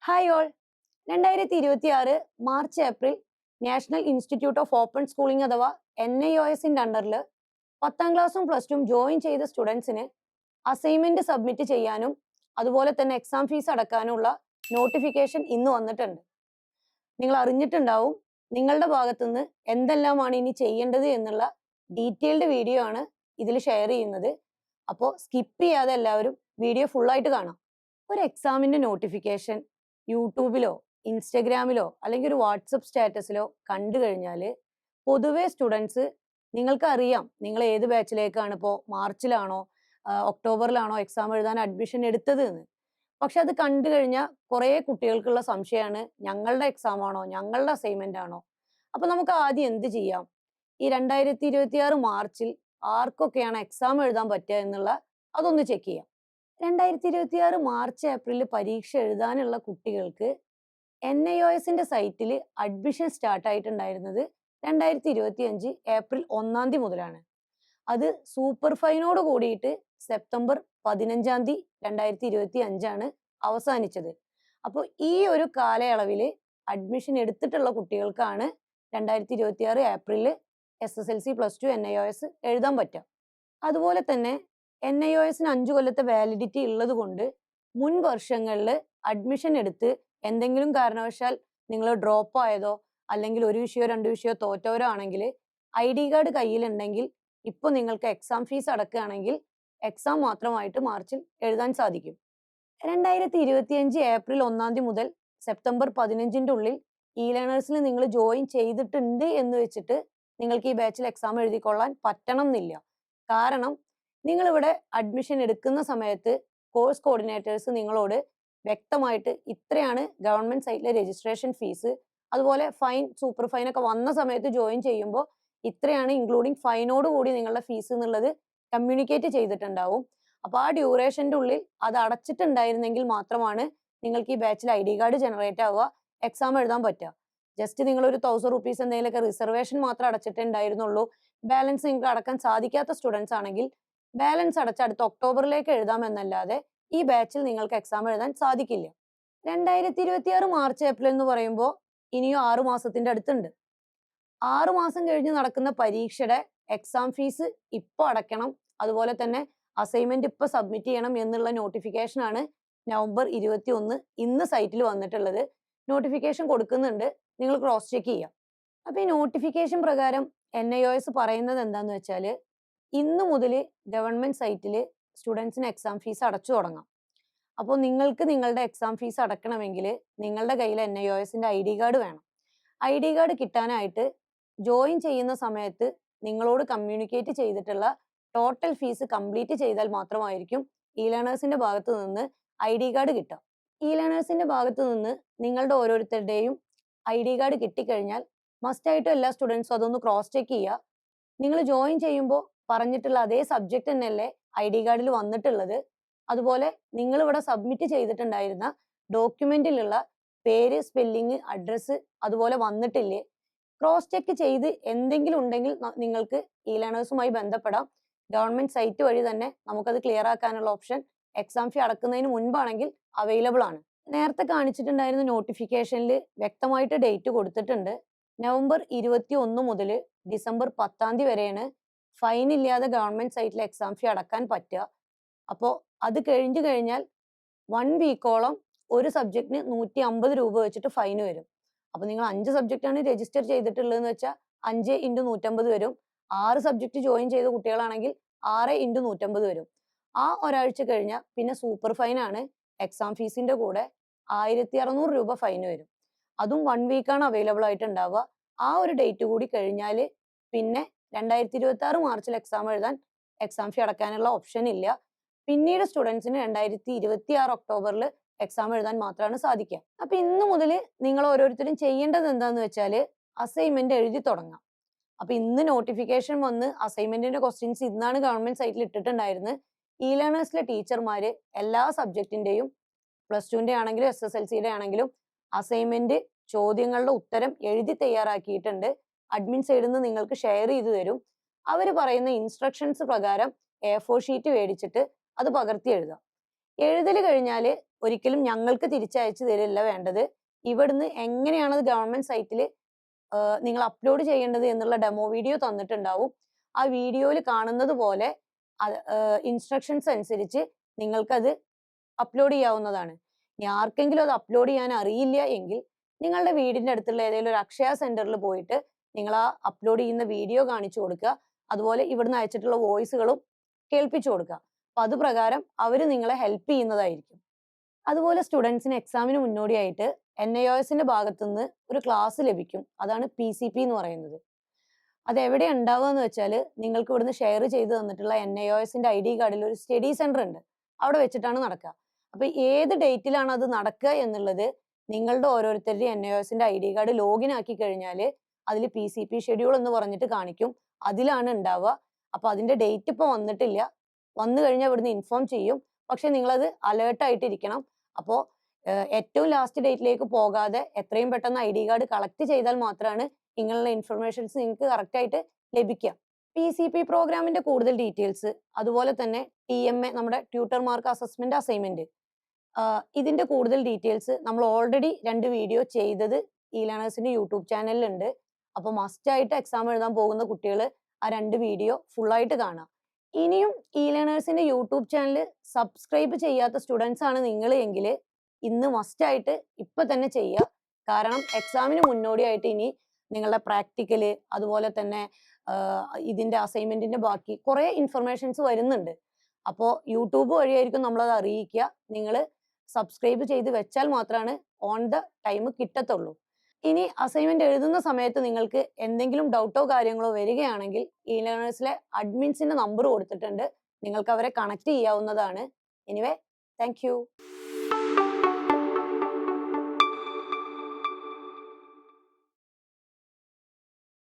Hi all. 2026 March April national institute of open schooling അഥവാ NIOSന്റെ അണ്ടറിൽ 10ാം ക്ലാസ്സും +2 ജോയിൻ ചെയ്ത സ്റ്റുഡൻസിന് അസൈൻമെന്റ് സബ്മിറ്റ് ചെയ്യാനും അതുപോലെ തന്നെ എക്സാം ഫീസ് അടക്കാനുള്ള നോട്ടിഫിക്കേഷൻ ഇന്ന് വന്നിട്ടുണ്ട്. നിങ്ങൾ അറിഞ്ഞിട്ടുണ്ടാവും നിങ്ങളുടെ ഭാഗത്തുനിന്ന് എന്തെല്ലാമാണ് ഇനി ചെയ്യേണ്ടത് എന്നുള്ള ഡീറ്റെയിൽഡ് വീഡിയോ ആണ് ഇതിൽ ഷെയർ ചെയ്യുന്നത്. അപ്പോൾ സ്കിപ്പ് ചെയ്യാതെ എല്ലാവരും വീഡിയോ ഫുള്ളായിട്ട് കാണാം. ഒരു എക്സാമിന്റെ നോട്ടിഫിക്കേഷൻ യൂട്യൂബിലോ ഇൻസ്റ്റഗ്രാമിലോ അല്ലെങ്കിൽ ഒരു വാട്സപ്പ് സ്റ്റാറ്റസിലോ കണ്ടു കഴിഞ്ഞാൽ പൊതുവെ സ്റ്റുഡൻസ് നിങ്ങൾക്ക് അറിയാം നിങ്ങൾ ഏത് ബാച്ചിലേക്കാണ്, ഇപ്പോൾ മാർച്ചിലാണോ ഒക്ടോബറിലാണോ എക്സാം എഴുതാൻ അഡ്മിഷൻ എടുത്തത് എന്ന്. പക്ഷെ അത് കണ്ടു കഴിഞ്ഞാൽ കുറേ കുട്ടികൾക്കുള്ള സംശയമാണ്, ഞങ്ങളുടെ എക്സാം ആണോ, ഞങ്ങളുടെ അസൈൻമെന്റ് ആണോ. അപ്പൊ നമുക്ക് ആദ്യം എന്ത് ചെയ്യാം, ഈ 2026 മാർച്ചിൽ ആർക്കൊക്കെയാണ് എക്സാം എഴുതാൻ പറ്റുക എന്നുള്ള അതൊന്ന് ചെക്ക് ചെയ്യാം. 2026 മാർച്ച് ഏപ്രിൽ പരീക്ഷ എഴുതാനുള്ള കുട്ടികൾക്ക് NIOSന്റെ സൈറ്റിൽ അഡ്മിഷൻ സ്റ്റാർട്ട് ആയിട്ടുണ്ടായിരുന്നത് 2025 ഏപ്രിൽ 1-ാം തീയതി മുതലാണ്. അത് സൂപ്പർ ഫൈനോട് കൂടിയിട്ട് സെപ്റ്റംബർ 15-ാം തീയതി 2025 അവസാനിച്ചത്. അപ്പോൾ ഈ ഒരു കാലയളവിൽ അഡ്മിഷൻ എടുത്തിട്ടുള്ള കുട്ടികൾക്കാണ് 2026 ഏപ്രിൽ SSLC +2 NIOS എഴുതാൻ പറ്റുക. അതുപോലെ തന്നെ NIOSന് 5 കൊല്ലത്തെ വാലിഡിറ്റി ഉള്ളത് കൊണ്ട് മുൻ വർഷങ്ങളിൽ അഡ്മിഷൻ എടുത്ത് എന്തെങ്കിലും കാരണവശാൽ നിങ്ങൾ ഡ്രോപ്പ് ആയതോ അല്ലെങ്കിൽ ഒരു വിഷയമോ 2 വിഷയമോ തോറ്റവരോ ആണെങ്കിൽ ID കാർഡ് കയ്യിലുണ്ടെങ്കിൽ ഇപ്പോൾ നിങ്ങൾക്ക് എക്സാം ഫീസ് അടക്കുകയാണെങ്കിൽ എക്സാം മാത്രമായിട്ട് മാർച്ചിൽ എഴുതാൻ സാധിക്കും. 2025 ഏപ്രിൽ 1-ാം തീയതി മുതൽ സെപ്റ്റംബർ 15-ന്റെ ഉള്ളിൽ ലേണേഴ്സിൽ നിങ്ങൾ ജോയിൻ ചെയ്തിട്ടുണ്ട് എന്ന് വെച്ചിട്ട് നിങ്ങൾക്ക് ഈ ബാച്ചിൽ എക്സാം എഴുതിക്കൊള്ളാൻ പറ്റണം എന്നില്ല. കാരണം നിങ്ങളിവിടെ അഡ്മിഷൻ എടുക്കുന്ന സമയത്ത് കോഴ്സ് കോർഡിനേറ്റേഴ്സ് നിങ്ങളോട് വ്യക്തമായിട്ട് ഇത്രയാണ് ഗവൺമെന്റ് സൈറ്റിലെ രജിസ്ട്രേഷൻ ഫീസ്, അതുപോലെ ഫൈൻ, സൂപ്പർ ഫൈൻ ഒക്കെ വന്ന സമയത്ത് ജോയിൻ ചെയ്യുമ്പോൾ ഇത്രയാണ് ഇൻക്ലൂഡിങ് ഫൈനോട് കൂടി നിങ്ങളുടെ ഫീസ് എന്നുള്ളത് കമ്മ്യൂണിക്കേറ്റ് ചെയ്തിട്ടുണ്ടാവും. അപ്പൊ ആ ഡ്യൂറേഷന്റെ ഉള്ളിൽ അത് അടച്ചിട്ടുണ്ടായിരുന്നെങ്കിൽ മാത്രമാണ് നിങ്ങൾക്ക് ഈ ബാച്ചിൽ ID കാർഡ് ജനറേറ്റ് ആവുക, എക്സാം എഴുതാൻ പറ്റുക. ജസ്റ്റ് നിങ്ങൾ ഒരു 1000 റുപ്പീസ് എന്തെങ്കിലുമൊക്കെ റിസർവേഷൻ മാത്രം അടച്ചിട്ടുണ്ടായിരുന്നുള്ളൂ, ബാലൻസ് നിങ്ങൾക്ക് അടക്കാൻ സാധിക്കാത്ത സ്റ്റുഡൻസ് ആണെങ്കിൽ ബാലൻസ് അടച്ച് അടുത്ത ഒക്ടോബറിലേക്ക് എഴുതാമെന്നല്ലാതെ ഈ ബാച്ചിൽ നിങ്ങൾക്ക് എക്സാം എഴുതാൻ സാധിക്കില്ല. 2026 മാർച്ച് ഏപ്രിൽ എന്ന് പറയുമ്പോൾ ഇനിയും 6 മാസത്തിന്റെ അടുത്തുണ്ട്. 6 മാസം കഴിഞ്ഞ് നടക്കുന്ന പരീക്ഷയുടെ എക്സാം ഫീസ് ഇപ്പൊ അടയ്ക്കണം, അതുപോലെ തന്നെ അസൈൻമെന്റ് ഇപ്പൊ സബ്മിറ്റ് ചെയ്യണം എന്നുള്ള നോട്ടിഫിക്കേഷൻ ആണ് നവംബർ 21 ഇന്ന് സൈറ്റിൽ വന്നിട്ടുള്ളത്. നോട്ടിഫിക്കേഷൻ കൊടുക്കുന്നുണ്ട്, നിങ്ങൾ ക്രോസ് ചെക്ക് ചെയ്യാം. അപ്പൊ ഈ നോട്ടിഫിക്കേഷൻ പ്രകാരം NIOS പറയുന്നത് എന്താന്ന് വെച്ചാൽ ഇന്ന് മുതൽ ഗവൺമെന്റ് സൈറ്റിൽ സ്റ്റുഡൻസിന് എക്സാം ഫീസ് അടച്ചു തുടങ്ങാം. അപ്പോൾ നിങ്ങൾക്ക് നിങ്ങളുടെ എക്സാം ഫീസ് അടക്കണമെങ്കിൽ നിങ്ങളുടെ കയ്യിൽ NIOSന്റെ ID കാർഡ് വേണം. ID കാർഡ് കിട്ടാനായിട്ട് ജോയിൻ ചെയ്യുന്ന സമയത്ത് നിങ്ങളോട് കമ്മ്യൂണിക്കേറ്റ് ചെയ്തിട്ടുള്ള ടോട്ടൽ ഫീസ് കംപ്ലീറ്റ് ചെയ്താൽ മാത്രമായിരിക്കും ലേണേഴ്സിന്റെ ഭാഗത്ത് നിന്ന് ID കാർഡ് കിട്ടുക. ലേണേഴ്സിന്റെ ഭാഗത്ത് നിന്ന് നിങ്ങളുടെ ഓരോരുത്തരുടെയും ID കാർഡ് കിട്ടിക്കഴിഞ്ഞാൽ മസ്റ്റായിട്ടും എല്ലാ സ്റ്റുഡൻസും അതൊന്ന് ക്രോസ് ചെക്ക് ചെയ്യുക. നിങ്ങൾ ജോയിൻ ചെയ്യുമ്പോൾ പറഞ്ഞിട്ടുള്ള അതേ സബ്ജക്റ്റ് തന്നെയല്ലേ ID കാർഡിൽ വന്നിട്ടുള്ളത്, അതുപോലെ നിങ്ങൾ ഇവിടെ സബ്മിറ്റ് ചെയ്തിട്ടുണ്ടായിരുന്ന ഡോക്യുമെന്റിലുള്ള പേര്, സ്പെല്ലിങ്, അഡ്രസ്സ് അതുപോലെ വന്നിട്ടില്ലേ, ക്രോസ് ചെക്ക് ചെയ്ത് എന്തെങ്കിലും ഉണ്ടെങ്കിൽ നിങ്ങൾക്ക് ലേണേഴ്സുമായി ബന്ധപ്പെടാം. ഗവൺമെന്റ് സൈറ്റ് വഴി തന്നെ നമുക്കത് ക്ലിയർ ആക്കാനുള്ള ഓപ്ഷൻ എക്സാം ഫീ അടക്കുന്നതിന് മുൻപാണെങ്കിൽ അവൈലബിൾ ആണ്. നേരത്തെ കാണിച്ചിട്ടുണ്ടായിരുന്ന നോട്ടിഫിക്കേഷനിൽ വ്യക്തമായിട്ട് ഡേറ്റ് കൊടുത്തിട്ടുണ്ട്. നവംബർ 21 മുതൽ ഡിസംബർ 10-ാം തീയതി വരെയാണ് ഫൈൻ ഇല്ലാതെ ഗവൺമെന്റ് സൈറ്റിൽ എക്സാം ഫീ അടക്കാൻ പറ്റുക. അപ്പോൾ അത് കഴിഞ്ഞു കഴിഞ്ഞാൽ 1 വീക്കോളം ഒരു സബ്ജക്റ്റിന് 150 രൂപ വെച്ചിട്ട് ഫൈൻ വരും. അപ്പൊ നിങ്ങൾ 5 സബ്ജക്റ്റാണ് രജിസ്റ്റർ ചെയ്തിട്ടുള്ളതെന്ന് വെച്ചാൽ 5 × 150 വരും. 6 സബ്ജക്റ്റ് ജോയിൻ ചെയ്ത കുട്ടികളാണെങ്കിൽ 6 × 150 വരും. ആ ഒരാഴ്ച കഴിഞ്ഞാൽ പിന്നെ സൂപ്പർ ഫൈൻ ആണ്, എക്സാം ഫീസിന്റെ കൂടെ 1600 രൂപ ഫൈൻ വരും. അതും 1 വീക്കാണ് അവൈലബിൾ ആയിട്ട് ഉണ്ടാവുക. ആ ഒരു ഡേറ്റ് കൂടി കഴിഞ്ഞാൽ പിന്നെ 2026 മാർച്ചിൽ എക്സാം എഴുതാൻ എക്സാം ഫീ അടക്കാനുള്ള ഓപ്ഷൻ ഇല്ല. പിന്നീട് സ്റ്റുഡൻസിന് 2026 ഒക്ടോബറിൽ എക്സാം എഴുതാൻ മാത്രമാണ് സാധിക്കുക. അപ്പൊ ഇന്ന് മുതൽ നിങ്ങൾ ഓരോരുത്തരും ചെയ്യേണ്ടത് എന്താന്ന് വെച്ചാൽ അസൈൻമെന്റ് എഴുതി തുടങ്ങാം. അപ്പൊ ഇന്ന് നോട്ടിഫിക്കേഷൻ വന്ന് അസൈൻമെന്റിന്റെ ക്വസ്റ്റ്യൻസ് ഇന്നാണ് ഗവൺമെന്റ് സൈറ്റിൽ ഇട്ടിട്ടുണ്ടായിരുന്നത്. ലേണേഴ്സിലെ ടീച്ചർമാര് എല്ലാ സബ്ജക്റ്റിന്റെയും +2ന്റെ ആണെങ്കിലും SSLCയുടെ ആണെങ്കിലും അസൈൻമെന്റ് ചോദ്യങ്ങളുടെ ഉത്തരം എഴുതി തയ്യാറാക്കിയിട്ടുണ്ട്. അഡ്മിൻ സൈഡിൽ നിന്ന് നിങ്ങൾക്ക് ഷെയർ ചെയ്തു തരും. അവർ പറയുന്ന ഇൻസ്ട്രക്ഷൻസ് പ്രകാരം A4 ഷീറ്റ് മേടിച്ചിട്ട് അത് പകർത്തി എഴുതുക. എഴുതൽ കഴിഞ്ഞാൽ ഒരിക്കലും ഞങ്ങൾക്ക് തിരിച്ചയച്ചു തരില്ല വേണ്ടത്. ഇവിടുന്ന് എങ്ങനെയാണ് അത് ഗവൺമെന്റ് സൈറ്റിൽ നിങ്ങൾ അപ്ലോഡ് ചെയ്യേണ്ടത് എന്നുള്ള ഡെമോ വീഡിയോ തന്നിട്ടുണ്ടാവും. ആ വീഡിയോയിൽ കാണുന്നത് പോലെ ഇൻസ്ട്രക്ഷൻസ് അനുസരിച്ച് നിങ്ങൾക്കത് അപ്ലോഡ് ചെയ്യാവുന്നതാണ്. ഇനി ആർക്കെങ്കിലും അത് അപ്ലോഡ് ചെയ്യാൻ അറിയില്ല എങ്കിൽ നിങ്ങളുടെ വീടിന്റെ അടുത്തുള്ള ഏതെങ്കിലും ഒരു അക്ഷയ സെന്ററിൽ പോയിട്ട് നിങ്ങൾ ആ അപ്ലോഡ് ചെയ്യുന്ന വീഡിയോ കാണിച്ചു കൊടുക്കുക. അതുപോലെ ഇവിടുന്ന് അയച്ചിട്ടുള്ള വോയിസുകളും കേൾപ്പിച്ചു കൊടുക്കുക. അപ്പൊ അത് പ്രകാരം അവർ നിങ്ങളെ ഹെൽപ്പ് ചെയ്യുന്നതായിരിക്കും. അതുപോലെ സ്റ്റുഡൻസിന് എക്സാമിന് മുന്നോടിയായിട്ട് NIOSന്റെ ഭാഗത്തുനിന്ന് ഒരു ക്ലാസ് ലഭിക്കും. അതാണ് PCP എന്ന് പറയുന്നത്. അത് എവിടെ ഉണ്ടാവുക എന്ന് വെച്ചാൽ നിങ്ങൾക്ക് ഇവിടുന്ന് ഷെയർ ചെയ്ത് തന്നിട്ടുള്ള NIOSന്റെ ID കാർഡിൽ ഒരു സ്റ്റഡി സെന്റർ ഉണ്ട്. അവിടെ വെച്ചിട്ടാണ് നടക്കുക. അപ്പൊ ഏത് ഡേറ്റിലാണ് അത് നടക്കുക എന്നുള്ളത് നിങ്ങളുടെ ഓരോരുത്തരുടെയും NIOSന്റെ ID കാർഡ് ലോഗിൻ ആക്കി കഴിഞ്ഞാൽ അതിൽ PCP ഷെഡ്യൂൾ എന്ന് പറഞ്ഞിട്ട് കാണിക്കും. അതിലാണ് ഉണ്ടാവുക. അപ്പൊ അതിന്റെ ഡേറ്റ് ഇപ്പൊ വന്നിട്ടില്ല. വന്നു കഴിഞ്ഞാൽ ഇവിടുന്ന് ഇൻഫോം ചെയ്യും. പക്ഷെ നിങ്ങളത് അലേർട്ട് ആയിട്ടിരിക്കണം. അപ്പോൾ ഏറ്റവും ലാസ്റ്റ് ഡേറ്റിലേക്ക് പോകാതെ എത്രയും പെട്ടെന്ന് ID കാർഡ് കളക്ട് ചെയ്താൽ മാത്രമാണ് ഇങ്ങനെയുള്ള ഇൻഫർമേഷൻസ് നിങ്ങൾക്ക് കറക്റ്റ് ആയിട്ട് ലഭിക്കുക. PCP പ്രോഗ്രാമിന്റെ കൂടുതൽ ഡീറ്റെയിൽസ്, അതുപോലെ തന്നെ TMA നമ്മുടെ ട്യൂട്ടർ മാർക്ക് അസസ്മെന്റ് അസൈൻമെന്റ്, ഇതിന്റെ കൂടുതൽ ഡീറ്റെയിൽസ് നമ്മൾ ഓൾറെഡി 2 വീഡിയോ ചെയ്തത് ലേണേഴ്സിന്റെ യൂട്യൂബ് ചാനലിലുണ്ട്. അപ്പോൾ മസ്റ്റ് ആയിട്ട് എക്സാം എഴുതാൻ പോകുന്ന കുട്ടികൾ ആ 2 വീഡിയോ ഫുൾ ആയിട്ട് കാണാം. ഇനിയും ലേണേഴ്സിന്റെ യൂട്യൂബ് ചാനൽ സബ്സ്ക്രൈബ് ചെയ്യാത്ത സ്റ്റുഡൻസ് ആണ് നിങ്ങൾ എങ്കിൽ ഇന്ന് മസ്റ്റ് ആയിട്ട് ഇപ്പൊ തന്നെ ചെയ്യുക. കാരണം എക്സാമിന് മുന്നോടിയായിട്ട് ഇനി നിങ്ങളുടെ പ്രാക്ടിക്കല്, അതുപോലെ തന്നെ ഇതിന്റെ അസൈൻമെന്റിന്റെ ബാക്കി കുറെ ഇൻഫർമേഷൻസ് വരുന്നുണ്ട്. അപ്പോൾ യൂട്യൂബ് വഴിയായിരിക്കും നമ്മളത് അറിയിക്കുക. നിങ്ങൾ സബ്സ്ക്രൈബ് ചെയ്ത് വെച്ചാൽ മാത്രമാണ് ഓൺ ദ ടൈം കിട്ടത്തുള്ളൂ. ഇനി അസൈൻമെന്റ് എഴുതുന്ന സമയത്ത് നിങ്ങൾക്ക് എന്തെങ്കിലും ഡൗട്ടോ കാര്യങ്ങളോ വരികയാണെങ്കിൽ ലേണേഴ്സിലെ അഡ്മിൻസിന്റെ നമ്പർ കൊടുത്തിട്ടുണ്ട്. നിങ്ങൾക്ക് അവരെ കണക്ട് ചെയ്യാവുന്നതാണ്. Anyway, thank you.